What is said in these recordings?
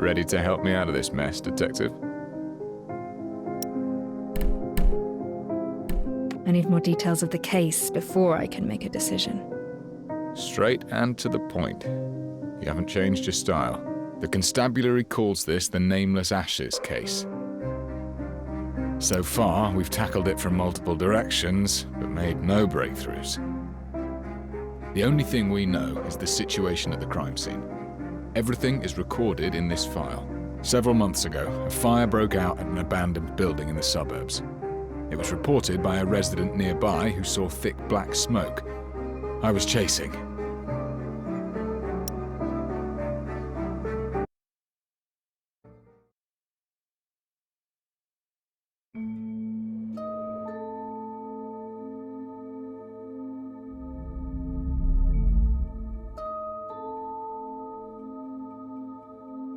Ready to help me out of this mess, Detective? I need more details of the case before I can make a decision. Straight and to the point. You haven't changed your style. The constabulary calls this the Nameless Ashes case. So far, we've tackled it from multiple directions, but made no breakthroughs. The only thing we know is the situation at the crime scene. Everything is recorded in this file. Several months ago, a fire broke out at an abandoned building in the suburbs. It was reported by a resident nearby who saw thick black smoke. I was chasing.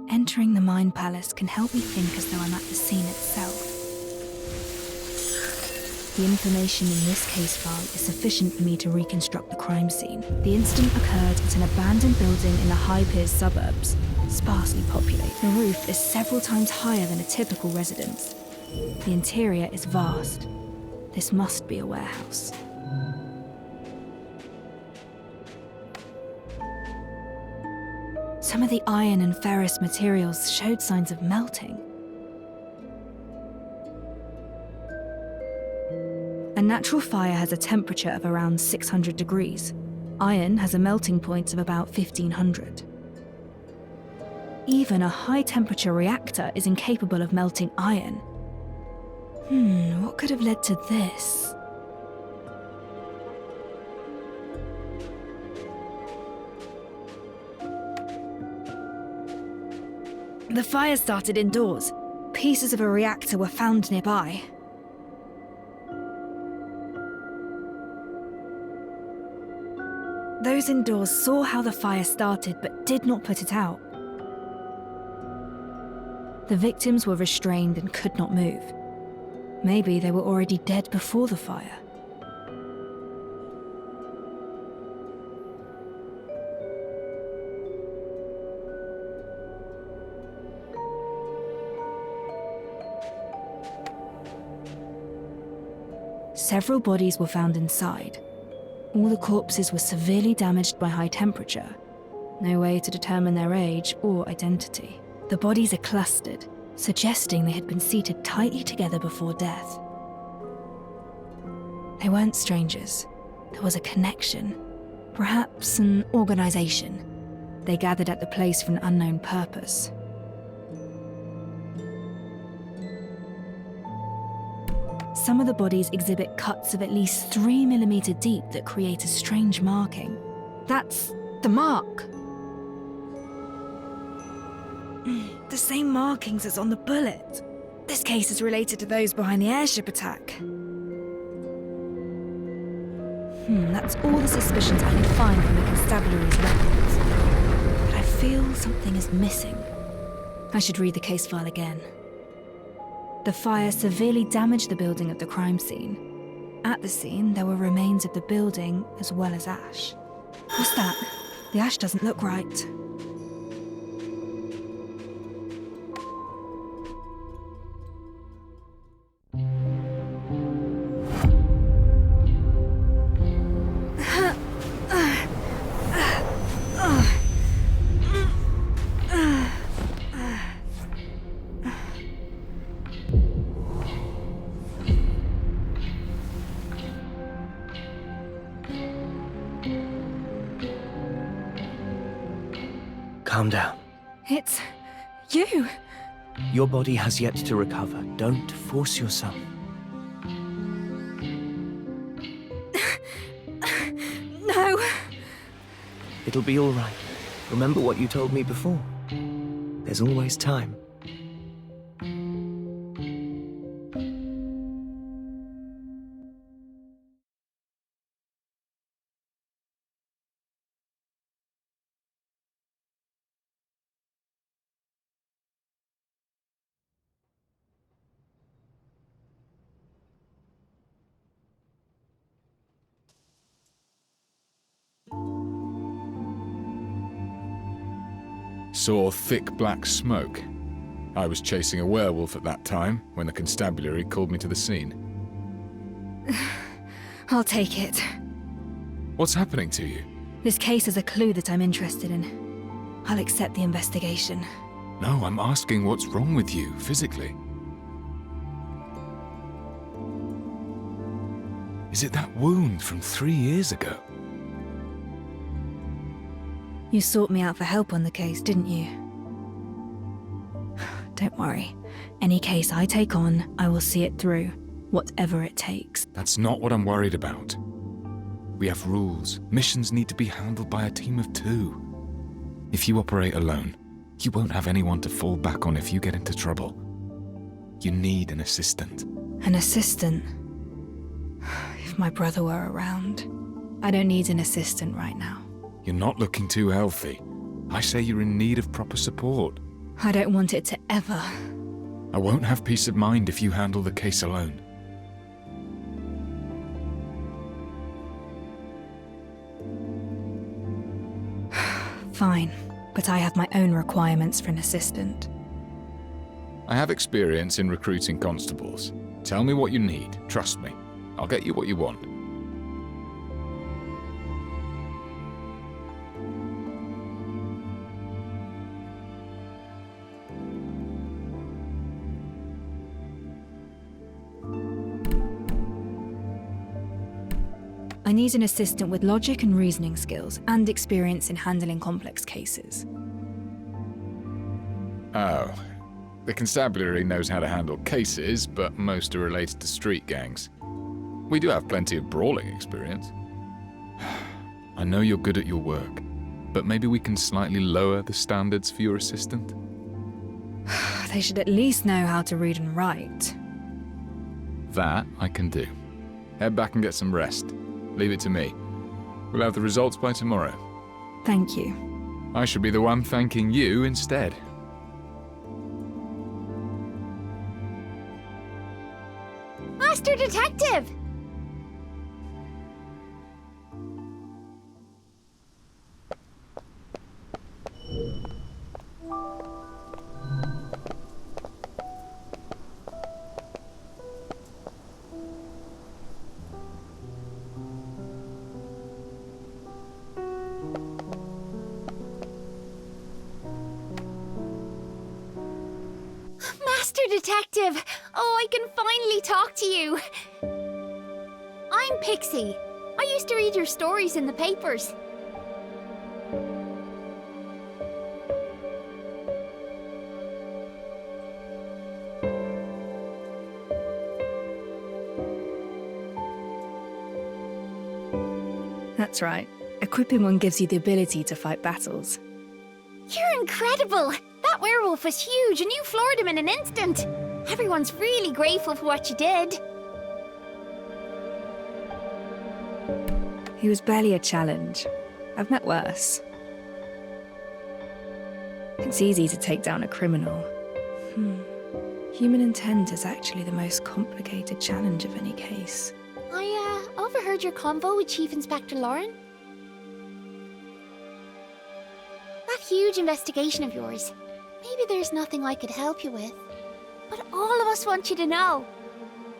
Entering the Mind Palace can help me think as though I'm at the scene itself. The information in this case file is sufficient for me to reconstruct the crime scene. The incident occurred at an abandoned building in the High Piers suburbs, sparsely populated. The roof is several times higher than a typical residence. The interior is vast. This must be a warehouse. Some of the iron and ferrous materials showed signs of melting. A natural fire has a temperature of around 600 degrees. Iron has a melting point of about 1500. Even a high-temperature reactor is incapable of melting iron. What could have led to this? The fire started indoors. Pieces of a reactor were found nearby. Those indoors saw how the fire started but did not put it out. The victims were restrained and could not move. Maybe they were already dead before the fire. Several bodies were found inside. All the corpses were severely damaged by high temperature. No way to determine their age or identity. The bodies are clustered, suggesting they had been seated tightly together before death. They weren't strangers. There was a connection, perhaps an organization. They gathered at the place for an unknown purpose. Some of the bodies exhibit cuts of at least 3 millimeters deep that create a strange marking. That's the mark. The same markings as on the bullet. This case is related to those behind the airship attack. That's all the suspicions I can find from the constabulary's records. But I feel something is missing. I should read the case file again. The fire severely damaged the building at the crime scene. At the scene, there were remains of the building as well as ash. What's that? The ash doesn't look right. Calm down. It's you. Your body has yet to recover. Don't force yourself. No. It'll be all right. Remember what you told me before. There's always time. Saw thick black smoke. I was chasing a werewolf at that time when the constabulary called me to the scene. I'll take it. What's happening to you? This case is a clue that I'm interested in. I'll accept the investigation. No, I'm asking what's wrong with you, physically. Is it that wound from 3 years ago? You sought me out for help on the case, didn't you? Don't worry. Any case I take on, I will see it through, whatever it takes. That's not what I'm worried about. We have rules. Missions need to be handled by a team of 2. If you operate alone, you won't have anyone to fall back on if you get into trouble. You need an assistant. An assistant? If my brother were around. I don't need an assistant right now. You're not looking too healthy. I say you're in need of proper support. I don't want it to ever. I won't have peace of mind if you handle the case alone. Fine, but I have my own requirements for an assistant. I have experience in recruiting constables. Tell me what you need. Trust me. I'll get you what you want. I need an assistant with logic and reasoning skills and experience in handling complex cases. Oh. The constabulary knows how to handle cases, but most are related to street gangs. We do have plenty of brawling experience. I know you're good at your work, but maybe we can slightly lower the standards for your assistant? They should at least know how to read and write. That I can do. Head back and get some rest. Leave it to me. We'll have the results by tomorrow. Thank you. I should be the one thanking you instead. Master Detective! Master Detective! Oh, I can finally talk to you! I'm Pixie. I used to read your stories in the papers. That's right. Equipping one gives you the ability to fight battles. You're incredible! That werewolf was huge and you floored him in an instant! Everyone's really grateful for what you did. He was barely a challenge. I've met worse. It's easy to take down a criminal. Human intent is actually the most complicated challenge of any case. I overheard your convo with Chief Inspector Lauren. That huge investigation of yours. Maybe there's nothing I could help you with. But all of us want you to know.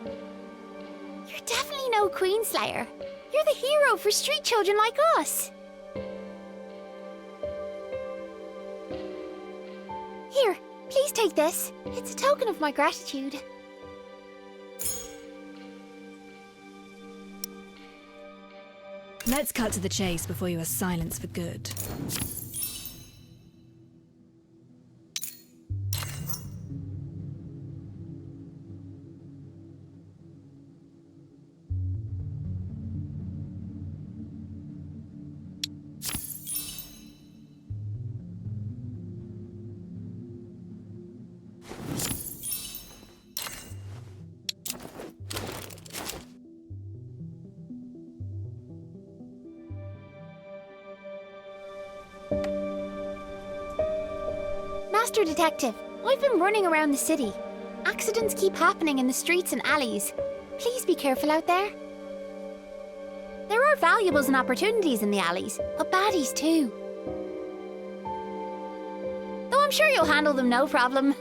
You're definitely no Queenslayer. You're the hero for street children like us. Here, please take this. It's a token of my gratitude. Let's cut to the chase before you are silenced for good. Master Detective, I've been running around the city. Accidents keep happening in the streets and alleys. Please be careful out there. There are valuables and opportunities in the alleys, but baddies too. I'm sure you'll handle them no problem.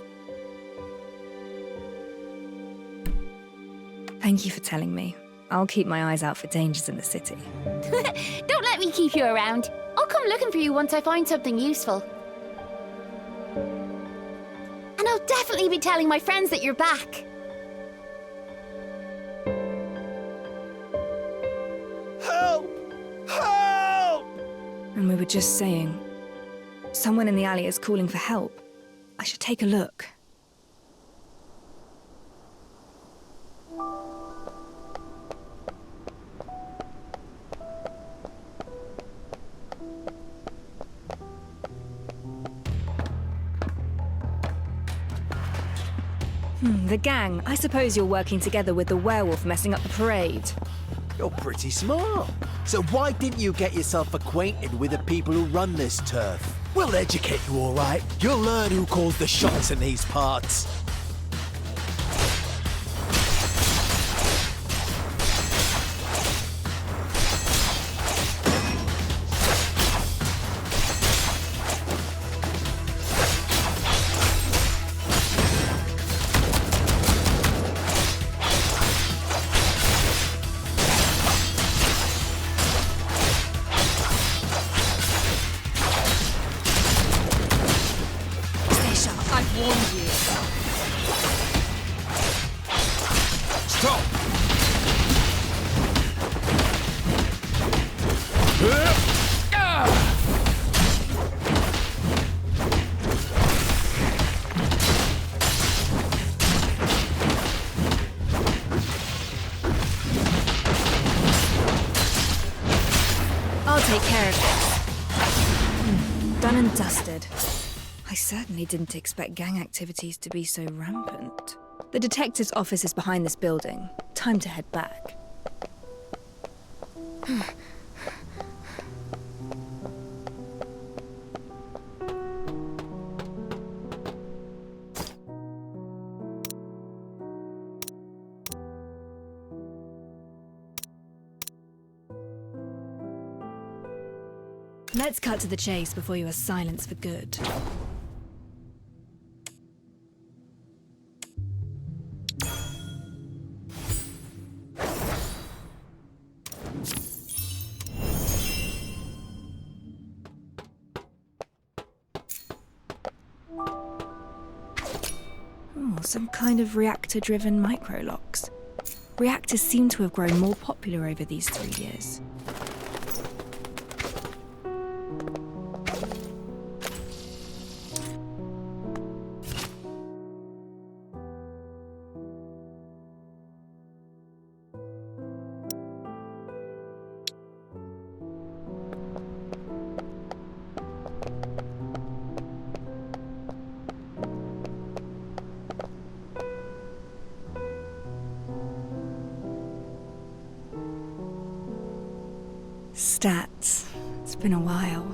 Thank you for telling me. I'll keep my eyes out for dangers in the city. Don't let me keep you around. I'll come looking for you once I find something useful. And I'll definitely be telling my friends that you're back. Help! Help! And we were just saying, someone in the alley is calling for help. I should take a look. The gang. I suppose you're working together with the werewolf messing up the parade. You're pretty smart. So why didn't you get yourself acquainted with the people who run this turf? We'll educate you, all right. You'll learn who calls the shots in these parts. I've warned you. Stop! I'll take care of this. Done and dusted. I certainly didn't expect gang activities to be so rampant. The detective's office is behind this building. Time to head back. Let's cut to the chase before you are silenced for good. Some kind of reactor-driven micro-locks. Reactors seem to have grown more popular over these 3 years. Stats. It's been a while.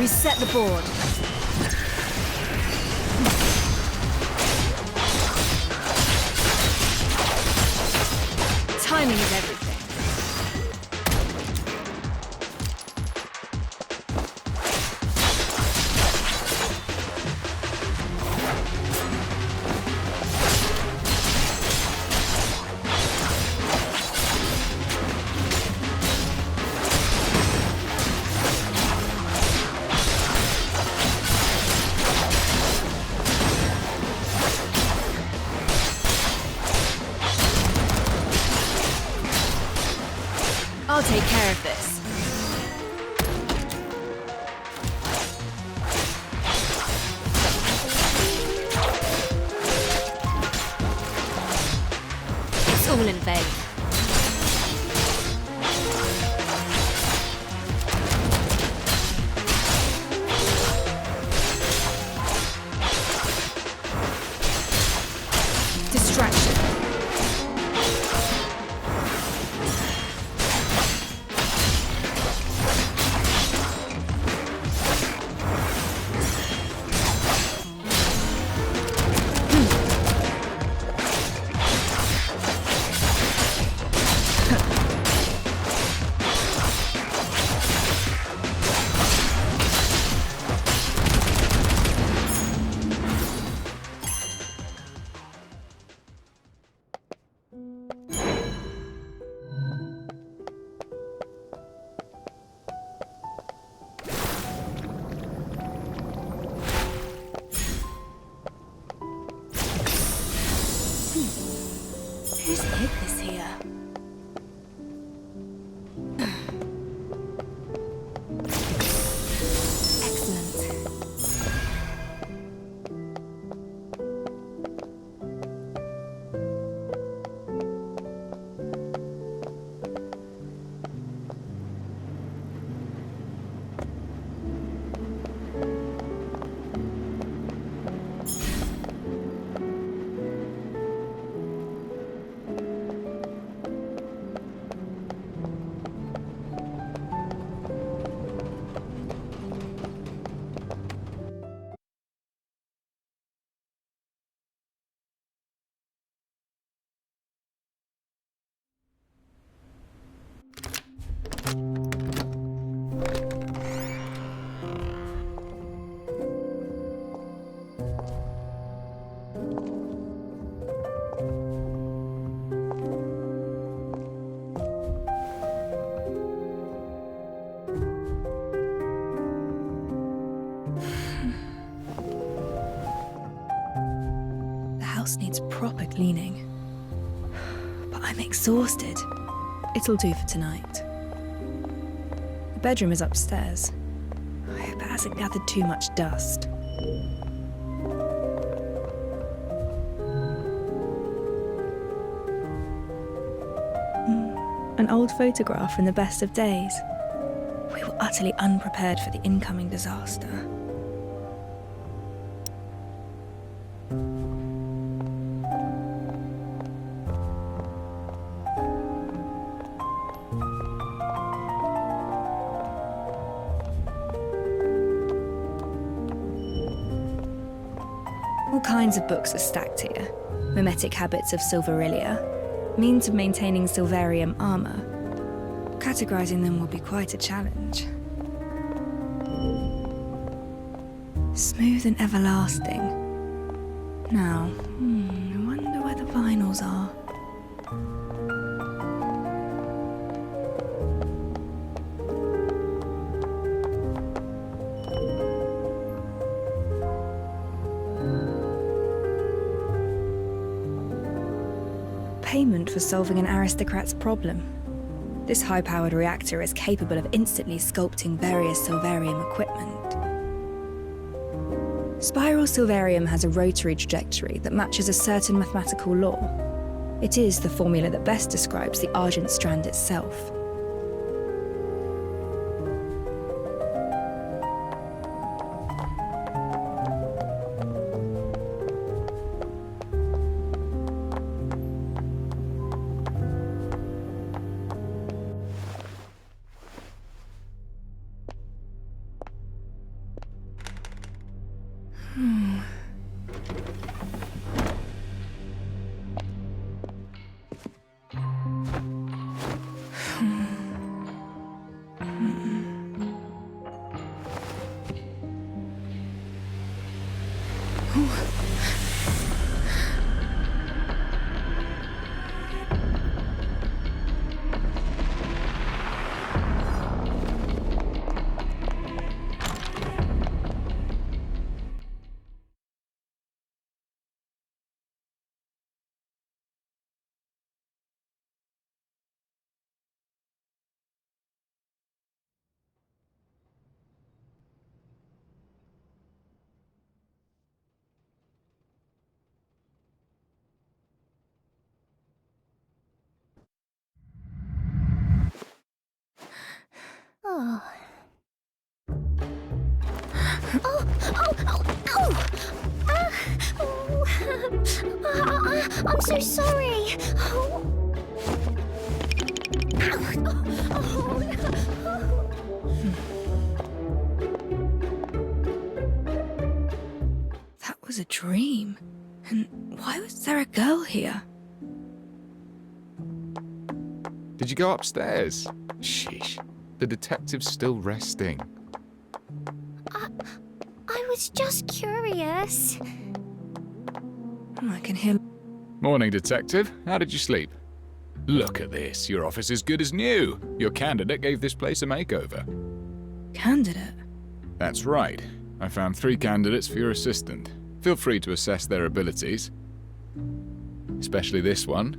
Reset the board. Timing is everything. I'll take care of this. It's all in vain. Distraction. Who's hid this here? Excellent. The house needs proper cleaning. But I'm exhausted. It'll do for tonight. The bedroom is upstairs. I hope it hasn't gathered too much dust. An old photograph from the best of days. We were utterly unprepared for the incoming disaster. All kinds of books are stacked here. Mimetic habits of Silverillia, means of maintaining Silvarium armor. Categorizing them will be quite a challenge. Smooth and everlasting. Now, I wonder where the vinyls are. Payment for solving an aristocrat's problem. This high-powered reactor is capable of instantly sculpting various Silvarium equipment. Spiral Silvarium has a rotary trajectory that matches a certain mathematical law. It is the formula that best describes the Argent strand itself. Oh. Oh, oh, oh, oh! I'm so sorry. Oh. That was a dream. And why was there a girl here? Did you go upstairs? Sheesh. The detective's still resting. I was just curious. I can hear... Morning, detective. How did you sleep? Look at this. Your office is good as new. Your candidate gave this place a makeover. Candidate? That's right. I found 3 candidates for your assistant. Feel free to assess their abilities. Especially this one.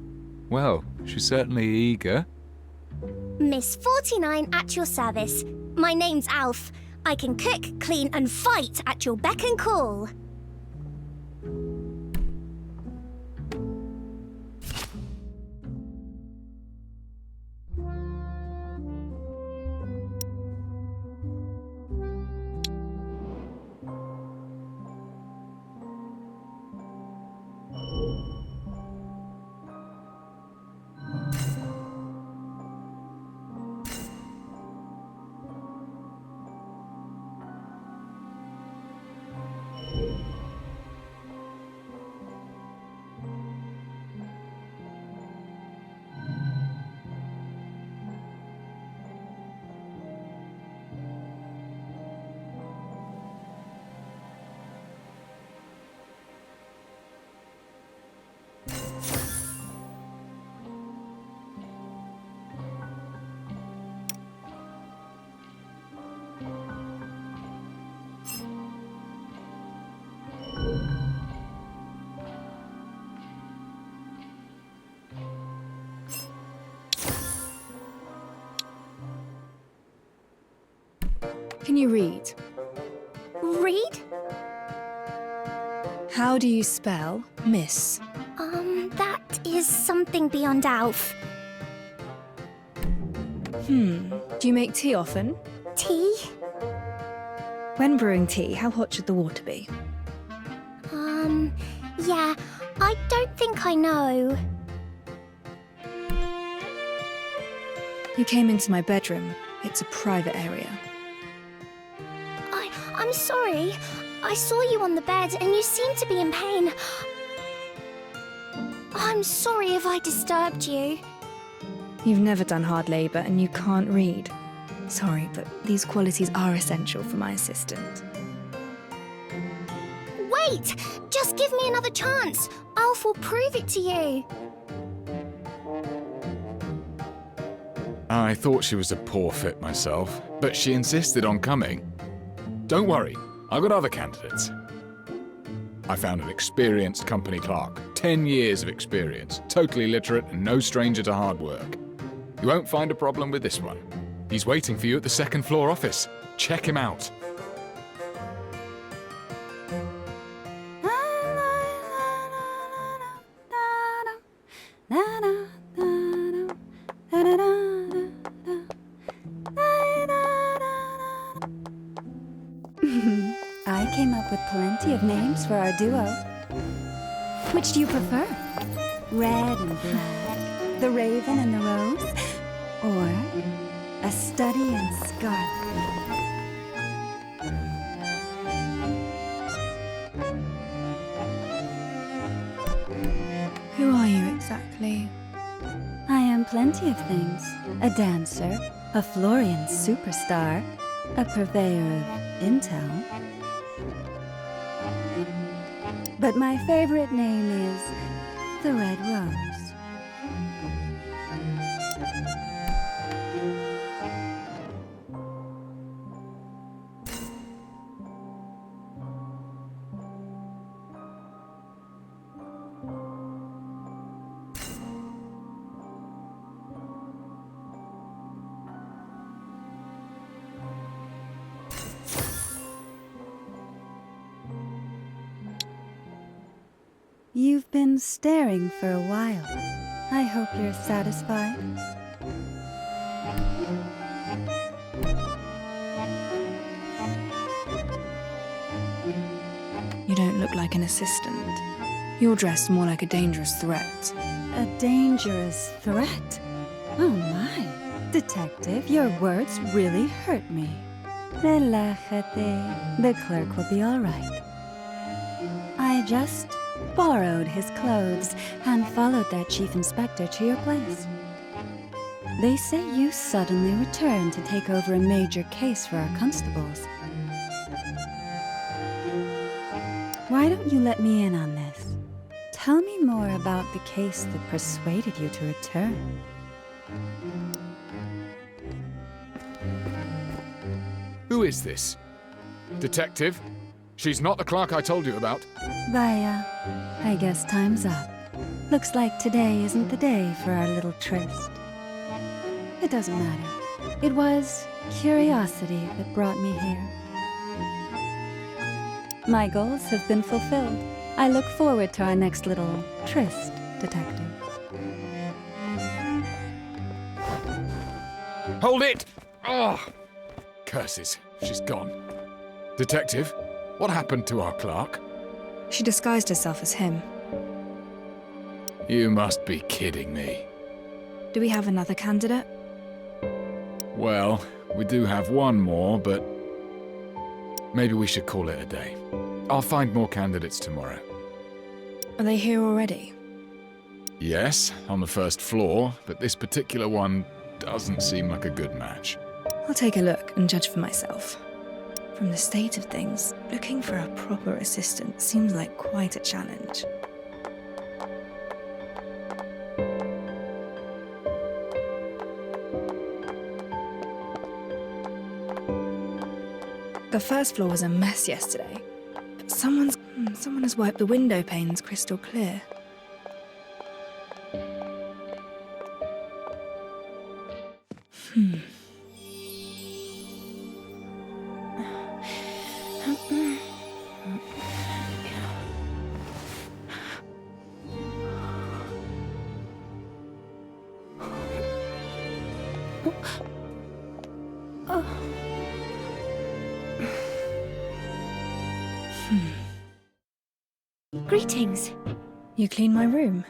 Well, she's certainly eager. Miss 49 at your service. My name's Alf. I can cook, clean, and fight at your beck and call. Can you read? Read? How do you spell miss? That is something beyond Alf. Do you make tea often? Tea? When brewing tea, how hot should the water be? Yeah, I don't think I know. You came into my bedroom. It's a private area. I'm sorry. I saw you on the bed and you seemed to be in pain. I'm sorry if I disturbed you. You've never done hard labour and you can't read. Sorry, but these qualities are essential for my assistant. Wait! Just give me another chance. Alf will prove it to you. I thought she was a poor fit myself, but she insisted on coming. Don't worry, I've got other candidates. I found an experienced company clerk, 10 years of experience, totally literate and no stranger to hard work. You won't find a problem with this one. He's waiting for you at the second floor office. Check him out. I came up with plenty of names for our duo. Which do you prefer? Red and black, the raven and the rose, or a study and scarlet? plenty of things. A dancer, a Florian superstar, a purveyor of intel. But my favorite name is the Red Rose. You've been staring for a while. I hope you're satisfied. You don't look like an assistant. You're dressed more like a dangerous threat. A dangerous threat? Oh my. Detective, your words really hurt me. Relájate. The clerk will be all right. I just borrowed his clothes and followed their chief inspector to your place. They say you suddenly returned to take over a major case for our constables. Why don't you let me in on this? Tell me more about the case that persuaded you to return. Who is this? Detective? She's not the clerk I told you about. Vaya, I guess time's up. Looks like today isn't the day for our little tryst. It doesn't matter. It was curiosity that brought me here. My goals have been fulfilled. I look forward to our next little tryst, Detective. Hold it! Oh! Curses. She's gone. Detective, what happened to our clerk? She disguised herself as him. You must be kidding me. Do we have another candidate? Well, we do have one more, but maybe we should call it a day. I'll find more candidates tomorrow. Are they here already? Yes, on the first floor, but this particular one doesn't seem like a good match. I'll take a look and judge for myself. From the state of things, looking for a proper assistant seems like quite a challenge. The first floor was a mess yesterday, but someone has wiped the window panes crystal clear. Greetings. You cleaned my room?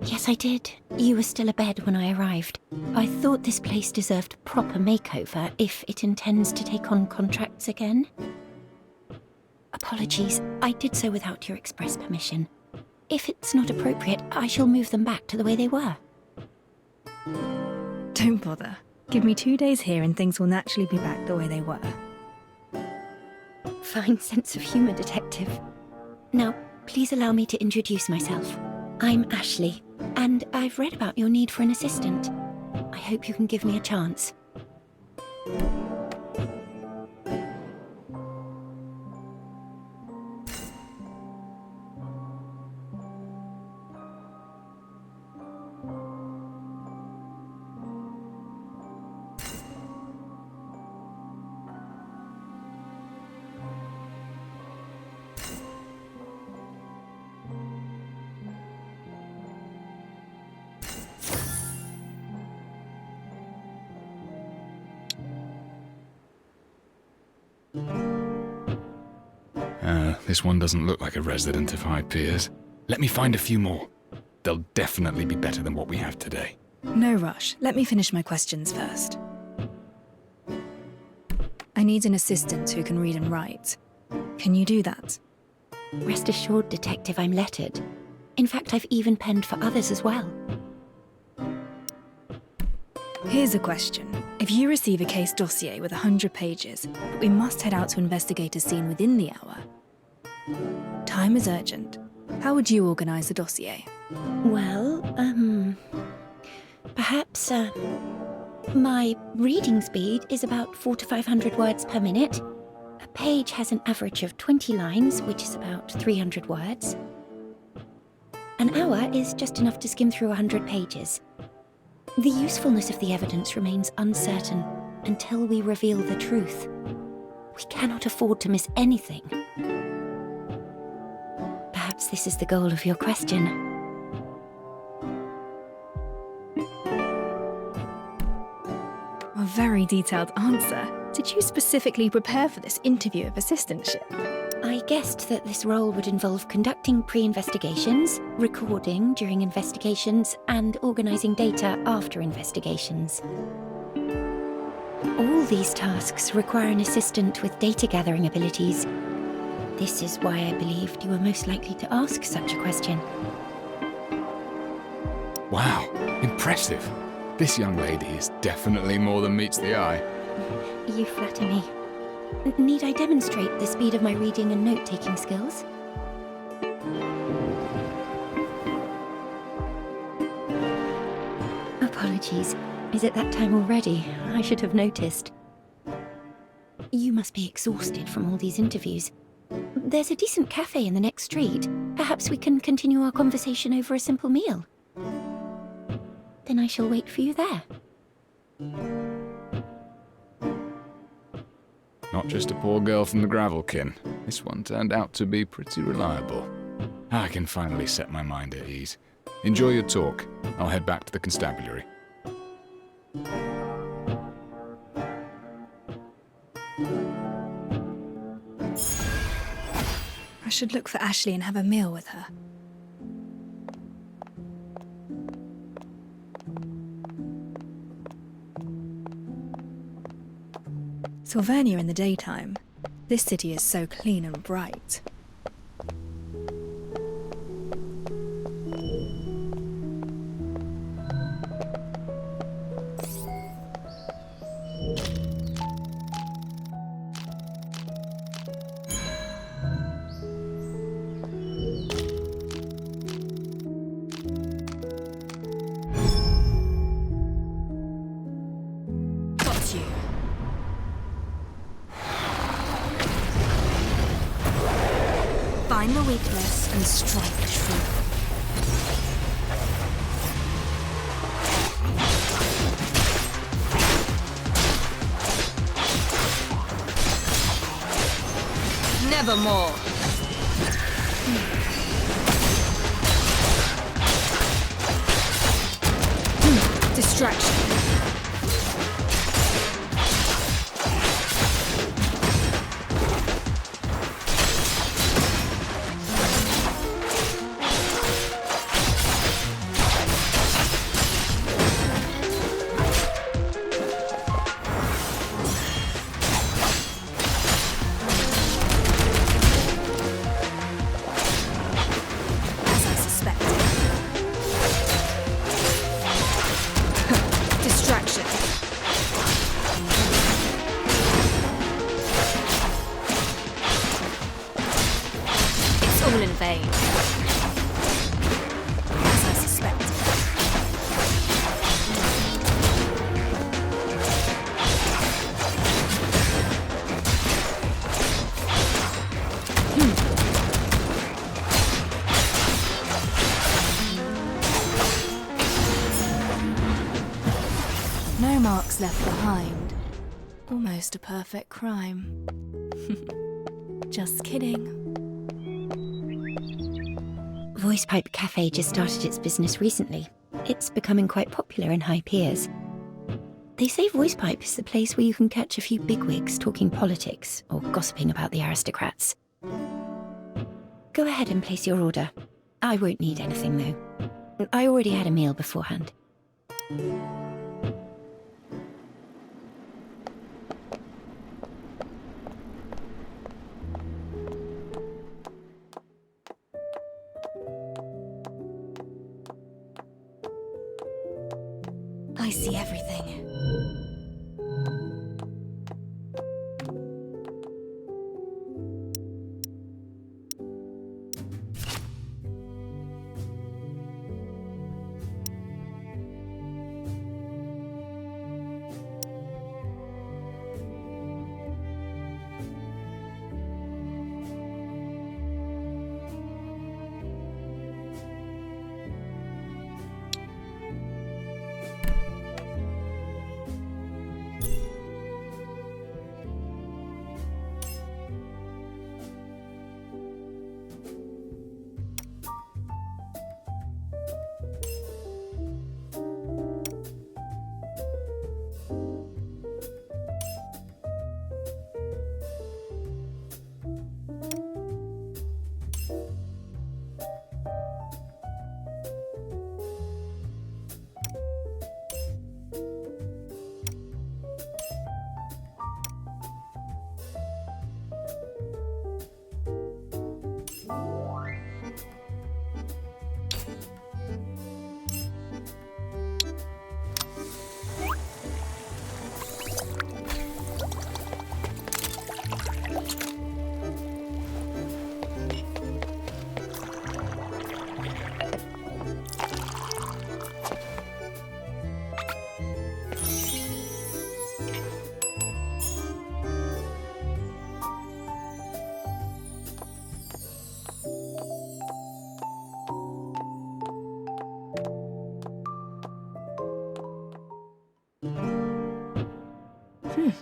Yes, I did. You were still abed when I arrived. I thought this place deserved a proper makeover if it intends to take on contracts again. Apologies, I did so without your express permission. If it's not appropriate, I shall move them back to the way they were. Don't bother. Give me 2 days here and things will naturally be back the way they were. Fine sense of humour, Detective. Now, please allow me to introduce myself. I'm Ashley, and I've read about your need for an assistant. I hope you can give me a chance. This one doesn't look like a resident of High Piers. Let me find a few more. They'll definitely be better than what we have today. No rush. Let me finish my questions first. I need an assistant who can read and write. Can you do that? Rest assured, Detective, I'm lettered. In fact, I've even penned for others as well. Here's a question. If you receive a case dossier with 100 pages, but we must head out to investigate a scene within the hour. Time is urgent. How would you organise the dossier? Well, perhaps, my reading speed is about 400 to 500 words per minute. A page has an average of 20 lines, which is about 300 words. An hour is just enough to skim through 100 pages. The usefulness of the evidence remains uncertain until we reveal the truth. We cannot afford to miss anything. Perhaps this is the goal of your question. A very detailed answer. Did you specifically prepare for this interview of assistantship? I guessed that this role would involve conducting pre-investigations, recording during investigations, and organising data after investigations. All these tasks require an assistant with data-gathering abilities. This is why I believed you were most likely to ask such a question. Wow, impressive. This young lady is definitely more than meets the eye. You flatter me. Need I demonstrate the speed of my reading and note-taking skills? Apologies. Is it that time already? I should have noticed. You must be exhausted from all these interviews. There's a decent cafe in the next street. Perhaps we can continue our conversation over a simple meal. Then I shall wait for you there. Not just a poor girl from the Gravelkin. This one turned out to be pretty reliable. I can finally set my mind at ease. Enjoy your talk. I'll head back to the constabulary. I should look for Ashley and have a meal with her. Sylvania in the daytime. This city is so clean and bright. Got you. Find the weakness and strike true. Nevermore. Distraction. As I suspected. Distraction. It's all in vain. As I suspected. No marks left behind. Almost a perfect crime. Just kidding. Voice Pipe Cafe just started its business recently. It's becoming quite popular in high peers. They say Voice Pipe is the place where you can catch a few bigwigs talking politics or gossiping about the aristocrats. Go ahead and place your order. I won't need anything, though. I already had a meal beforehand. I see everything.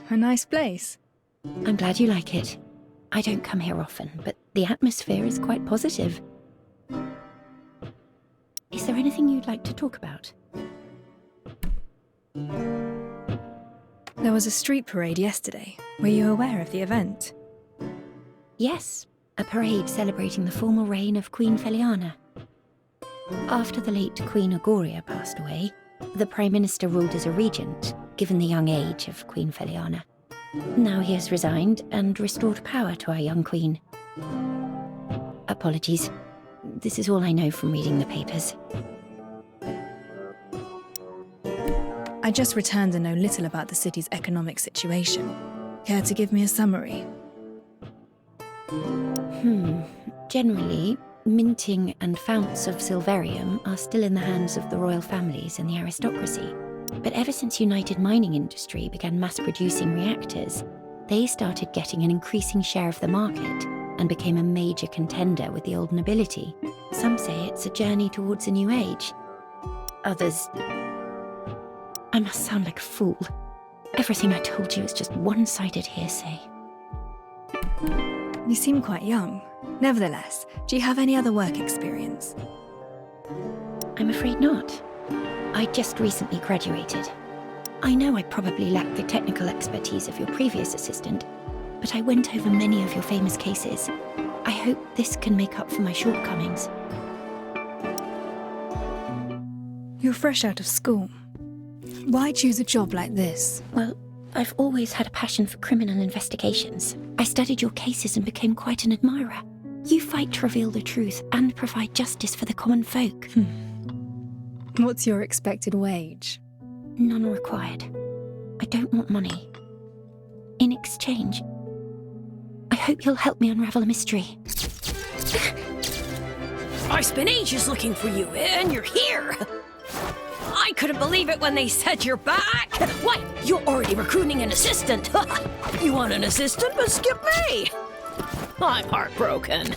A nice place. I'm glad you like it. I don't come here often, but the atmosphere is quite positive. Is there anything you'd like to talk about? There was a street parade yesterday. Were you aware of the event? Yes, a parade celebrating the formal reign of Queen Feliana. After the late Queen Agoria passed away, the Prime Minister ruled as a regent, given the young age of Queen Feliana. Now he has resigned and restored power to our young queen. Apologies. This is all I know from reading the papers. I just returned and know little about the city's economic situation. Care to give me a summary? Generally, minting and founts of silverium are still in the hands of the royal families and the aristocracy. But ever since United Mining Industry began mass-producing reactors, they started getting an increasing share of the market and became a major contender with the old nobility. Some say it's a journey towards a new age. Others... I must sound like a fool. Everything I told you is just one-sided hearsay. You seem quite young. Nevertheless, do you have any other work experience? I'm afraid not. I just recently graduated. I know I probably lack the technical expertise of your previous assistant, but I went over many of your famous cases. I hope this can make up for my shortcomings. You're fresh out of school. Why choose a job like this? Well, I've always had a passion for criminal investigations. I studied your cases and became quite an admirer. You fight to reveal the truth and provide justice for the common folk. What's your expected wage? None required. I don't want money. In exchange, I hope you'll help me unravel a mystery. I spent ages looking for you, and you're here! I couldn't believe it when they said you're back! Why, you're already recruiting an assistant! You want an assistant, but skip me! I'm heartbroken.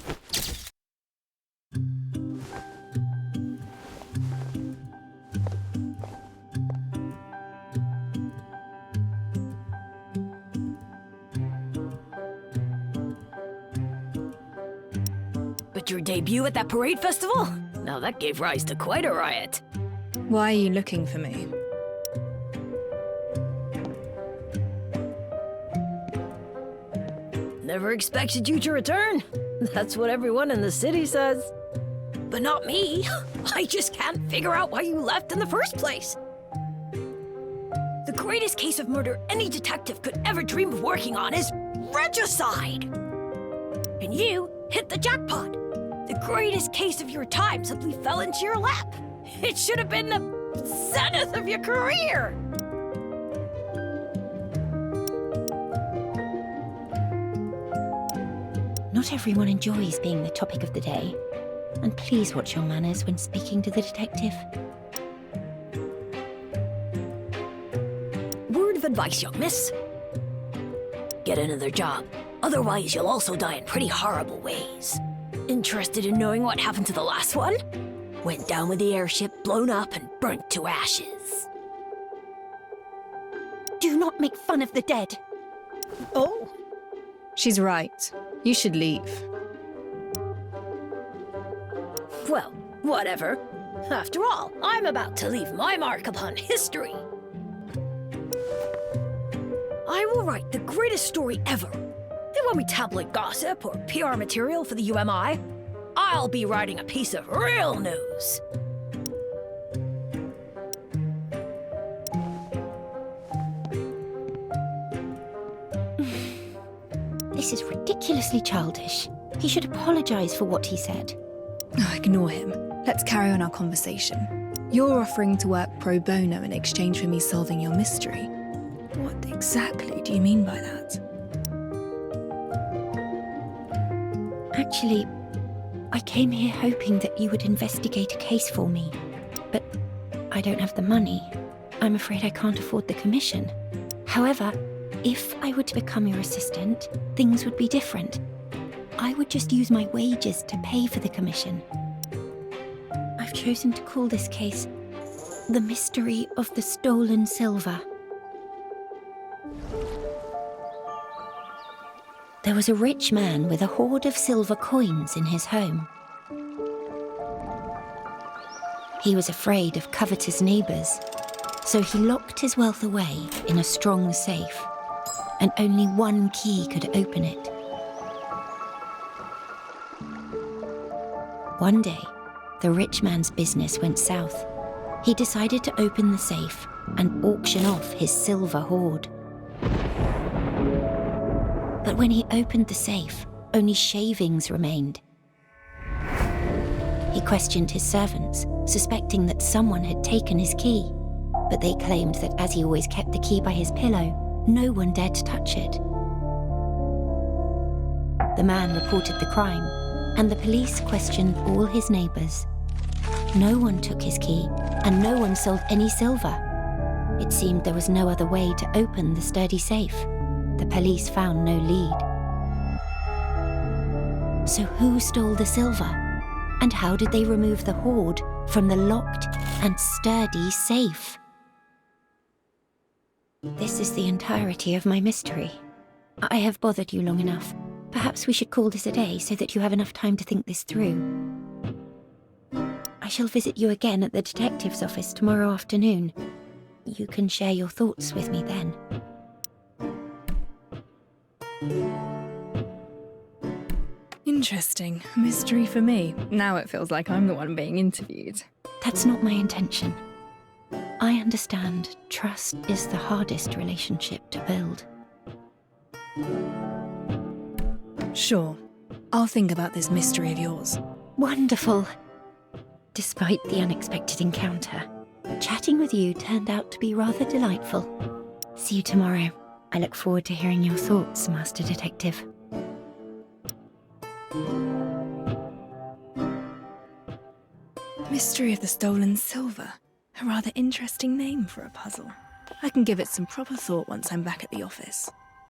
But your debut at that parade festival? Now that gave rise to quite a riot. Why are you looking for me? Never expected you to return. That's what everyone in the city says. But not me. I just can't figure out why you left in the first place. The greatest case of murder any detective could ever dream of working on is regicide. And you hit the jackpot. The greatest case of your time simply fell into your lap. It should have been the zenith of your career! Not everyone enjoys being the topic of the day. And please watch your manners when speaking to the detective. Word of advice, young miss. Get another job. Otherwise, you'll also die in pretty horrible ways. Interested in knowing what happened to the last one? Went down with the airship, blown up, and burnt to ashes. Do not make fun of the dead. Oh? She's right. You should leave. Well, whatever. After all, I'm about to leave my mark upon history. I will write the greatest story ever. It won't be tabloid gossip or PR material for the UMI. I'll be writing a piece of real news. This is ridiculously childish. He should apologize for what he said. Oh, ignore him. Let's carry on our conversation. You're offering to work pro bono in exchange for me solving your mystery. What exactly do you mean by that? Actually, I came here hoping that you would investigate a case for me. But I don't have the money. I'm afraid I can't afford the commission. However, if I were to become your assistant, things would be different. I would just use my wages to pay for the commission. I've chosen to call this case The Mystery of the Stolen Silver. There was a rich man with a hoard of silver coins in his home. He was afraid of covetous neighbours, so he locked his wealth away in a strong safe, and only one key could open it. One day, the rich man's business went south. He decided to open the safe and auction off his silver hoard. But when he opened the safe, only shavings remained. He questioned his servants, suspecting that someone had taken his key. But they claimed that as he always kept the key by his pillow, no one dared to touch it. The man reported the crime, and the police questioned all his neighbours. No one took his key, and no one sold any silver. It seemed there was no other way to open the sturdy safe. The police found no lead. So who stole the silver? And how did they remove the hoard from the locked and sturdy safe? This is the entirety of my mystery. I have bothered you long enough. Perhaps we should call this a day so that you have enough time to think this through. I shall visit you again at the detective's office tomorrow afternoon. You can share your thoughts with me then. Interesting. Mystery for me. Now it feels like I'm the one being interviewed. That's not my intention. I understand trust is the hardest relationship to build. Sure. I'll think about this mystery of yours. Wonderful. Despite the unexpected encounter, chatting with you turned out to be rather delightful. See you tomorrow. I look forward to hearing your thoughts, Master Detective. Mystery of the Stolen Silver. A rather interesting name for a puzzle. I can give it some proper thought once I'm back at the office.